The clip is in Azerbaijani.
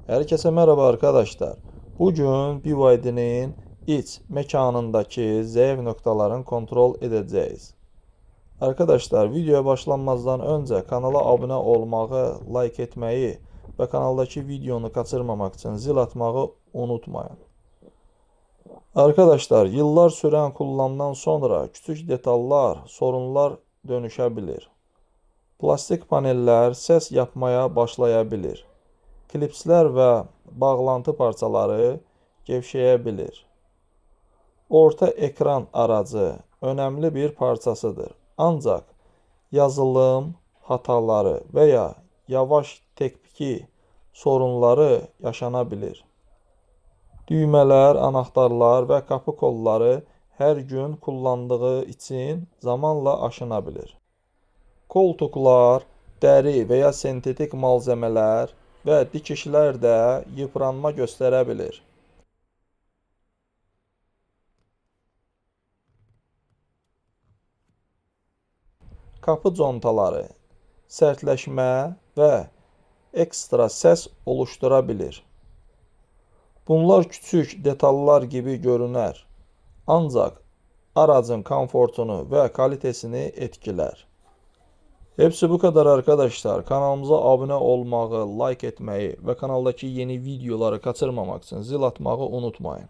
Herkese merhaba arkadaşlar. Bugün BYD'nin iç mekanındaki zayıf noktalarını kontrol edeceğiz. Arkadaşlar videoya başlanmazdan önce kanala abone olmağı, like etmeyi ve kanaldaki videonu kaçırmamak için zil atmağı unutmayın. Arkadaşlar yıllar süren kullanımdan sonra küçük detallar, sorunlar dönüşebilir. Plastik paneller ses yapmaya başlayabilir. Klipslər və bağlantı parçaları gevşəyə Orta ekran aracı önəmli bir parçasıdır. Ancaq yazılım hataları və ya yavaş tepki sorunları yaşana bilir. Düymələr, anahtarlar və qapı kolları hər gün kullandığı için zamanla aşına bilir. Koltuklar, dəri və ya sentetik malzəmələr və dikişlər də yıpranma göstərə bilir. Qapı contaları sərtləşmə və ekstra səs oluştura bilir. Bunlar küçük detallar gibi görünər, ancaq aracın komfortunu və kalitesini etkiler. Hepsi bu kadar arkadaşlar. Kanalımıza abone olmağı, like etmeyi ve kanaldaki yeni videoları kaçırmamak için zil atmağı unutmayın.